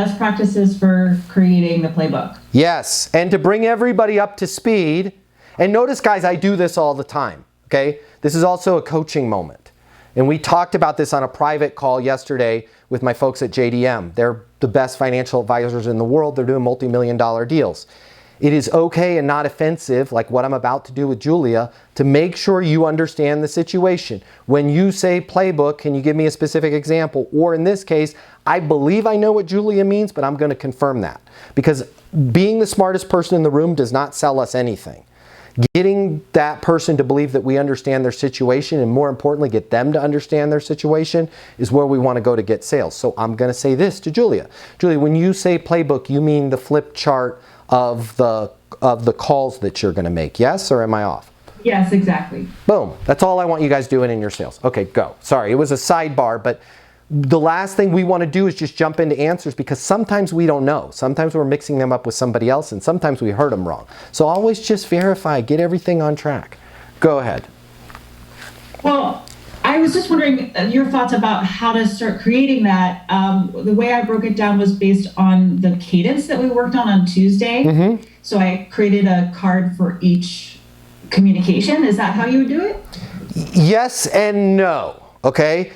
best practices for creating the playbook. Yes, and to bring everybody up to speed, and notice guys, I do this all the time, okay? This is also a coaching moment. And we talked about this on a private call yesterday with my folks at JDM. They're the best financial advisors in the world. They're doing multi-million-dollar deals. It is okay and not offensive, like what I'm about to do with Julia, to make sure you understand the situation. When you say playbook, can you give me a specific example? Or in this case, I believe I know what Julia means, but I'm going to confirm that. Because being the smartest person in the room does not sell us anything. Getting that person to believe that we understand their situation, and more importantly, get them to understand their situation, is where we want to go to get sales. So I'm going to say this to Julia. Julia, when you say playbook, you mean the flip chart of the calls that you're going to make, yes, or am I off? Yes, exactly. Boom. That's all I want you guys doing in your sales. Okay, go. Sorry, it was a sidebar, but the last thing we want to do is just jump into answers, because sometimes we don't know. Sometimes we're mixing them up with somebody else, and sometimes we heard them wrong. So always just verify, get everything on track. Go ahead. Well, I was just wondering your thoughts about how to start creating that. The way I broke it down was based on the cadence that we worked on Tuesday. Mm-hmm. So I created a card for each communication. Is that how you would do it? Yes and no, okay?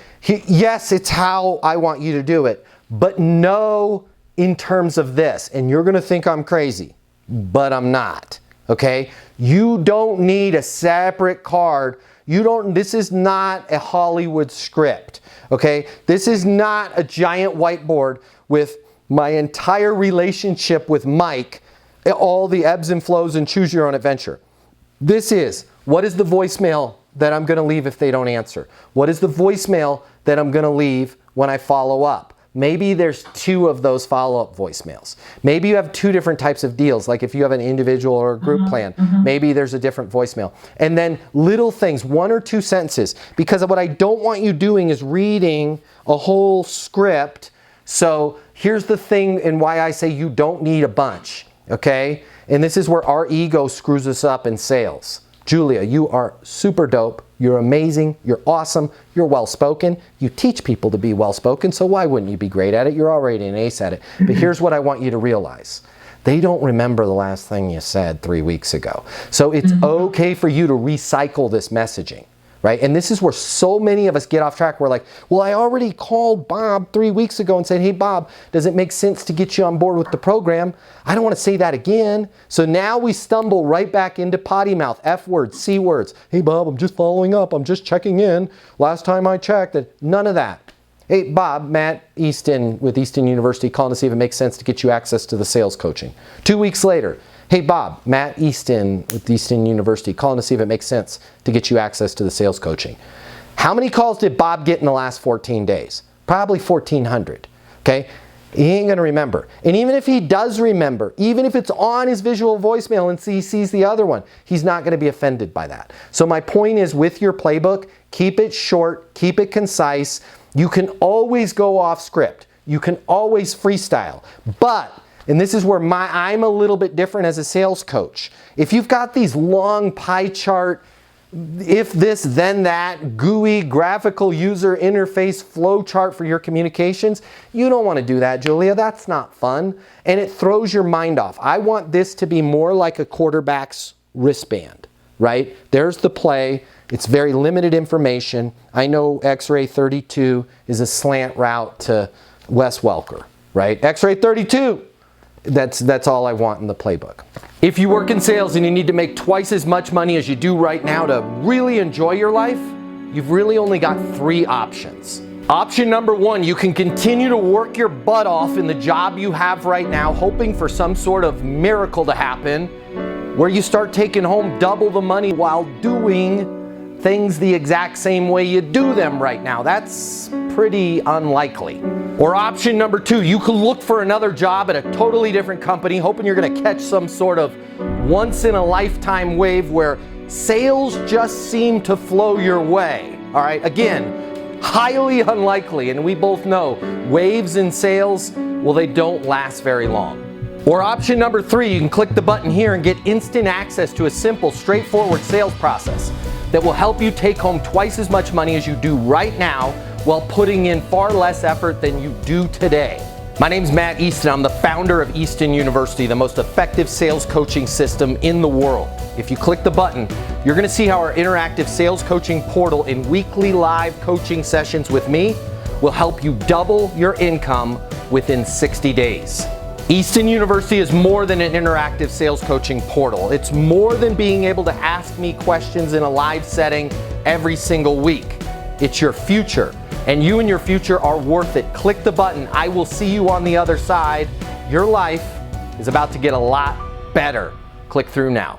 Yes, it's how I want you to do it, but no in terms of this. And you're going to think I'm crazy, but I'm not, okay? You don't need a separate card. This is not a Hollywood script, okay? This is not a giant whiteboard with my entire relationship with Mike, all the ebbs and flows and choose your own adventure. This is, what is the voicemail that I'm going to leave if they don't answer? What is the voicemail that I'm going to leave when I follow up? Maybe there's 2 of those follow-up voicemails. Maybe you have 2 different types of deals, like if you have an individual or a group plan, maybe there's a different voicemail. And then little things, 1 or 2 sentences, because what I don't want you doing is reading a whole script. So here's the thing and why I say you don't need a bunch, okay? And this is where our ego screws us up in sales. Julia, you are super dope. You're amazing. You're awesome. You're well-spoken. You teach people to be well-spoken, so why wouldn't you be great at it? You're already an ace at it. But here's what I want you to realize. They don't remember the last thing you said 3 weeks ago. So it's okay for you to recycle this messaging, right? And this is where so many of us get off track. We're like, well, I already called Bob 3 weeks ago and said, hey, Bob, does it make sense to get you on board with the program? I don't want to say that again. So now we stumble right back into potty mouth, F words, C words. Hey, Bob, I'm just following up. I'm just checking in. Last time I checked, none of that. Hey, Bob, Matt Easton with Easton University calling to see if it makes sense to get you access to the sales coaching. 2 weeks later, hey, Bob, Matt Easton with Easton University calling to see if it makes sense to get you access to the sales coaching. How many calls did Bob get in the last 14 days? Probably 1,400, okay? He ain't going to remember. And even if he does remember, even if it's on his visual voicemail and he sees the other one, he's not going to be offended by that. So my point is, with your playbook, keep it short, keep it concise. You can always go off script. You can always freestyle. But, and this is where I'm a little bit different as a sales coach. If you've got these long pie chart, if this, then that, GUI, graphical user interface flow chart for your communications, you don't want to do that, Julia. That's not fun. And it throws your mind off. I want this to be more like a quarterback's wristband, right? There's the play. It's very limited information. I know X-ray 32 is a slant route to Wes Welker, right? X-ray 32. That's all I want in the playbook. If you work in sales and you need to make twice as much money as you do right now to really enjoy your life, you've really only got 3 options. Option number 1, you can continue to work your butt off in the job you have right now, hoping for some sort of miracle to happen, where you start taking home double the money while doing things the exact same way you do them right now. That's pretty unlikely. Or option number 2, you can look for another job at a totally different company, hoping you're going to catch some sort of once-in-a-lifetime wave where sales just seem to flow your way. All right, again, highly unlikely, and we both know waves in sales, well, they don't last very long. Or option number 3, you can click the button here and get instant access to a simple, straightforward sales process that will help you take home twice as much money as you do right now while putting in far less effort than you do today. My name's Matt Easton. I'm the founder of Easton University, the most effective sales coaching system in the world. If you click the button, you're going to see how our interactive sales coaching portal and weekly live coaching sessions with me will help you double your income within 60 days. Easton University is more than an interactive sales coaching portal. It's more than being able to ask me questions in a live setting every single week. It's your future, and you and your future are worth it. Click the button. I will see you on the other side. Your life is about to get a lot better. Click through now.